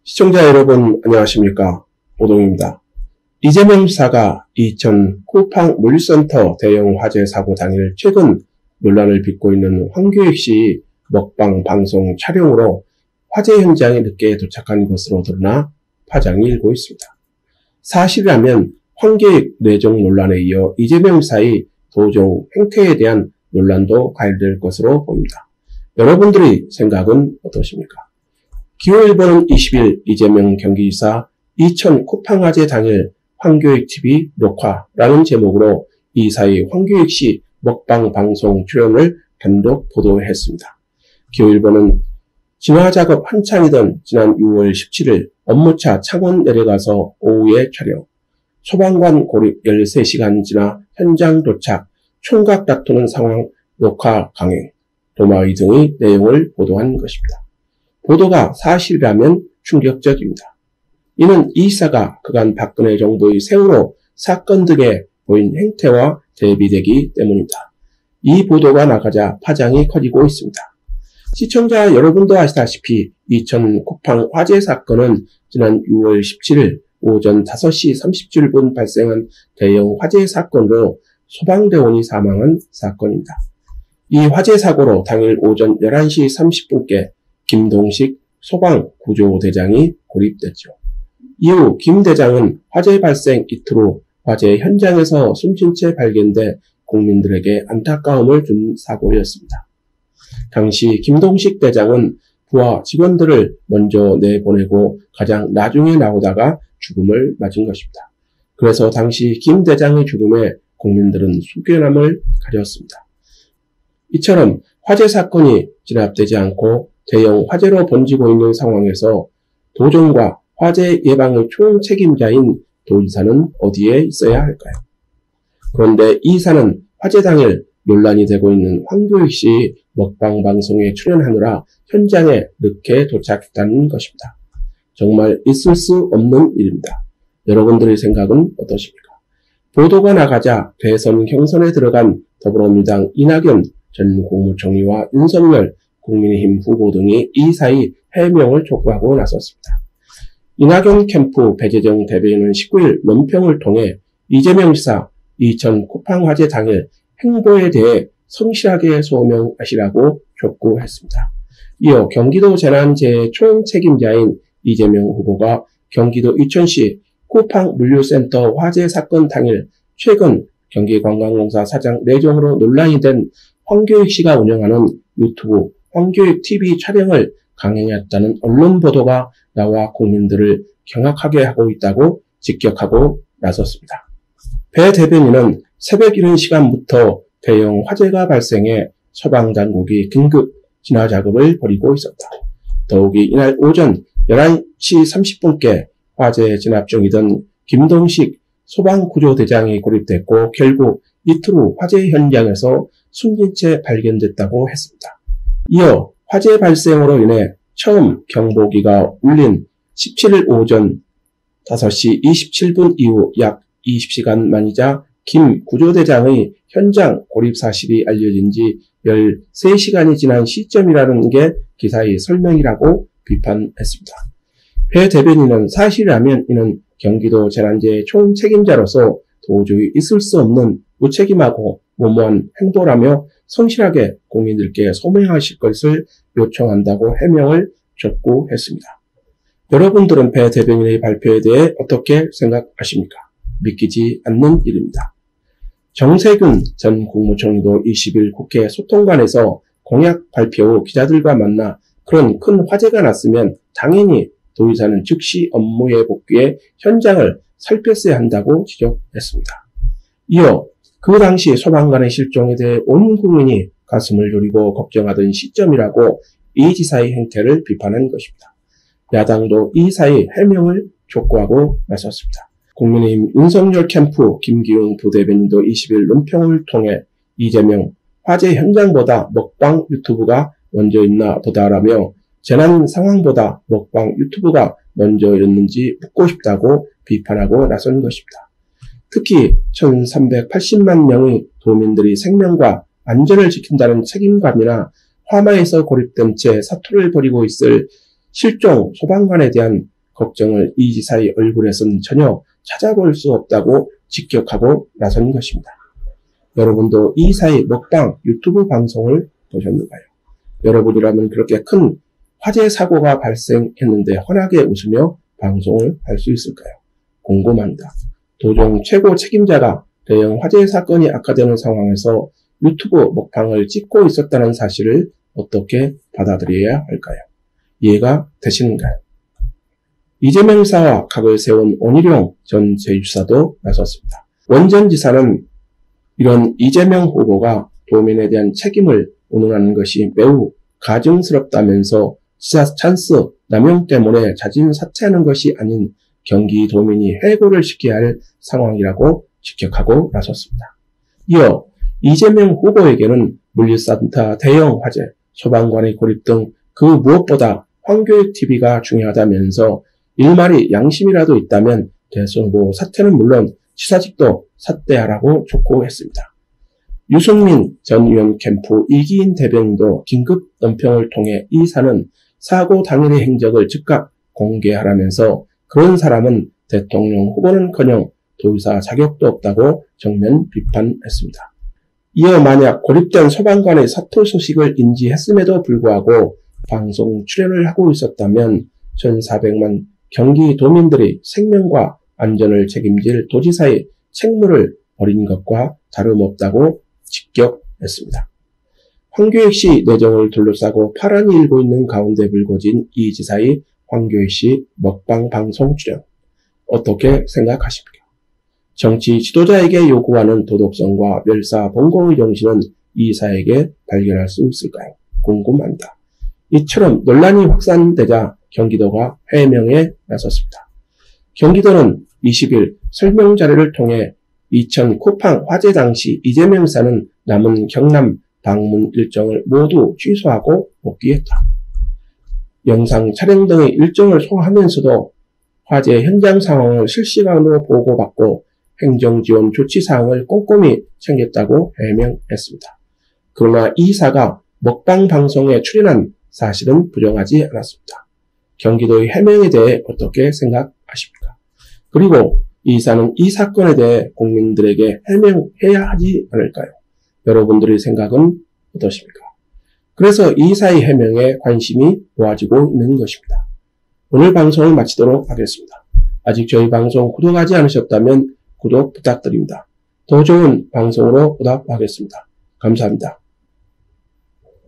시청자 여러분 안녕하십니까? 오동입니다. 이재명 지사가 이천 쿠팡 물류센터 대형 화재 사고 당일 최근 논란을 빚고 있는 황교익 먹방 방송 촬영으로 화재 현장에 늦게 도착한 것으로 드러나 파장이 일고 있습니다. 사실이라면 황교익 뇌종 논란에 이어 이재명 지사의 도종 행태에 대한 논란도 가열될 것으로 보입니다. 여러분들의 생각은 어떠십니까? 기호일보는 20일 이재명 경기지사 이천 쿠팡 화재 당일 황교익 TV 녹화라는 제목으로 이사의 황교익 씨 먹방 방송 출연을 단독 보도했습니다. 기호일보는 진화 작업 한창이던 지난 6월 17일 업무차 창원 내려가서 오후에 촬영, 소방관 고립 13시간 지나 현장 도착, 총각 다투는 상황 녹화 강행, 도마의 등의 내용을 보도한 것입니다. 보도가 사실이라면 충격적입니다. 이는 이 지사가 그간 박근혜 정부의 세월호 사건 등에 보인 행태와 대비되기 때문입니다. 이 보도가 나가자 파장이 커지고 있습니다. 시청자 여러분도 아시다시피 이천 쿠팡 화재 사건은 지난 6월 17일 오전 5시 37분 발생한 대형 화재 사건으로 소방대원이 사망한 사건입니다. 이 화재 사고로 당일 오전 11시 30분께 김동식 소방구조대장이 고립됐죠. 이후 김 대장은 화재 발생 이틀 후 화재 현장에서 숨진 채 발견돼 국민들에게 안타까움을 준 사고였습니다. 당시 김동식 대장은 부하 직원들을 먼저 내보내고 가장 나중에 나오다가 죽음을 맞은 것입니다. 그래서 당시 김 대장의 죽음에 국민들은 숙연함을 가졌습니다. 이처럼 화재 사건이 진압되지 않고 대형 화재로 번지고 있는 상황에서 도정과 화재 예방의 총책임자인 도지사는 어디에 있어야 할까요? 그런데 이 지사는 화재 당일 논란이 되고 있는 황교익 씨 먹방 방송에 출연하느라 현장에 늦게 도착했다는 것입니다. 정말 있을 수 없는 일입니다. 여러분들의 생각은 어떠십니까? 보도가 나가자 대선 경선에 들어간 더불어민주당 이낙연 전 국무총리와 윤석열 국민의힘 후보 등이 이 사이 해명을 촉구하고 나섰습니다. 이낙연 캠프 배재정 대변인은 19일 논평을 통해 이재명 지사 이천 쿠팡 화재 당일 행보에 대해 성실하게 소명하시라고 촉구했습니다. 이어 경기도 재난재해 총책임자인 이재명 후보가 경기도 이천시 쿠팡 물류센터 화재 사건 당일 최근 경기관광공사 사장 내정으로 논란이 된 황교익 씨가 운영하는 유튜브 황교익 TV 촬영을 강행했다는 언론 보도가 나와 국민들을 경악하게 하고 있다고 직격하고 나섰습니다. 배 대변인은 새벽 이른 시간부터 대형 화재가 발생해 소방당국이 긴급 진화 작업을 벌이고 있었다. 더욱이 이날 오전 11시 30분께 화재 진압 중이던 김동식 소방구조대장이 고립됐고 결국 이틀 후 화재 현장에서 숨진 채 발견됐다고 했습니다. 이어 화재 발생으로 인해 처음 경보기가 울린 17일 오전 5시 27분 이후 약 20시간 만이자 김 구조대장의 현장 고립 사실이 알려진 지 13시간이 지난 시점이라는 게 기사의 설명이라고 비판했습니다. 배 대변인은 사실이라면 이는 경기도 재난재해 총책임자로서 도저히 있을 수 없는 무책임하고 무모한 행보라며 성실하게 국민들께 소명하실 것을 요청한다고 해명을 촉구했습니다. 여러분들은 배 대변인의 발표에 대해 어떻게 생각하십니까? 믿기지 않는 일입니다. 정세균 전 국무총리도 20일 국회 소통관에서 공약 발표 후 기자들과 만나 그런 큰 화재가 났으면 당연히 도의사는 즉시 업무에 복귀해 현장을 살폈어야 한다고 지적했습니다. 이어 그 당시 소방관의 실종에 대해 온 국민이 가슴을 졸이고 걱정하던 시점이라고 이 지사의 행태를 비판한 것입니다. 야당도 이 지사의 해명을 촉구하고 나섰습니다. 국민의힘 윤석열 캠프 김기웅 부대변인도 20일 논평을 통해 이재명 화재 현장보다 먹방 유튜브가 먼저 있나 보다라며 재난 상황보다 먹방 유튜브가 먼저였는지 묻고 싶다고 비판하고 나선 것입니다. 특히 1380만 명의 도민들이 생명과 안전을 지킨다는 책임감이나 화마에서 고립된 채 사투를 벌이고 있을 실종 소방관에 대한 걱정을 이 지사의 얼굴에선 전혀 찾아볼 수 없다고 직격하고 나선 것입니다. 여러분도 이 지사의 먹방 유튜브 방송을 보셨는가요? 여러분이라면 그렇게 큰 화재 사고가 발생했는데 환하게 웃으며 방송을 할 수 있을까요? 궁금합니다. 도종 최고 책임자가 대형 화재 사건이 악화되는 상황에서 유튜브 먹방을 찍고 있었다는 사실을 어떻게 받아들여야 할까요? 이해가 되시는가요? 이재명 지사와 각을 세운 원희룡 전 제주지사도 나섰습니다. 원 전 지사는 이런 이재명 후보가 도민에 대한 책임을 운운하는 것이 매우 가증스럽다면서 지사 찬스 남용 때문에 자진 사퇴하는 것이 아닌 경기도민이 해고를 시켜야 할 상황이라고 직격하고 나섰습니다. 이어 이재명 후보에게는 물류센터 대형 화재, 소방관의 고립 등 그 무엇보다 황교익TV가 중요하다면서 일말이 양심이라도 있다면 대선 후보 사퇴는 물론 지사직도 사퇴하라고 촉구했습니다. 유승민 전 의원 캠프 이기인 대변인도 긴급 논평을 통해 이 사는 사고 당일의 행적을 즉각 공개하라면서 그런 사람은 대통령 후보는커녕 도의사 자격도 없다고 정면 비판했습니다. 이어 만약 고립된 소방관의 사퇴 소식을 인지했음에도 불구하고 방송 출연을 하고 있었다면 1,400만 경기도민들의 생명과 안전을 책임질 도지사의 책무를 버린 것과 다름없다고 직격했습니다. 황교익씨 내정을 둘러싸고 파란이 일고 있는 가운데 불거진 이 지사의 황교익씨 먹방 방송 출연 어떻게 생각하십니까? 정치 지도자에게 요구하는 도덕성과 멸사봉공의 정신은 이 지사에게 발견할 수 있을까요? 궁금합니다. 이처럼 논란이 확산되자 경기도가 해명에 나섰습니다. 경기도는 20일 설명 자료를 통해 2000 쿠팡 화재 당시 이재명 지사는 남은 경남 방문 일정을 모두 취소하고 복귀했다. 영상 촬영 등의 일정을 소화하면서도 화재 현장 상황을 실시간으로 보고받고 행정지원 조치사항을 꼼꼼히 챙겼다고 해명했습니다. 그러나 이 지사가 먹방 방송에 출연한 사실은 부정하지 않았습니다. 경기도의 해명에 대해 어떻게 생각하십니까? 그리고 이 지사는 이 사건에 대해 국민들에게 해명해야 하지 않을까요? 여러분들의 생각은 어떠십니까? 그래서 이 지사의 해명에 관심이 모아지고 있는 것입니다. 오늘 방송을 마치도록 하겠습니다. 아직 저희 방송 구독하지 않으셨다면 구독 부탁드립니다. 더 좋은 방송으로 보답하겠습니다. 감사합니다.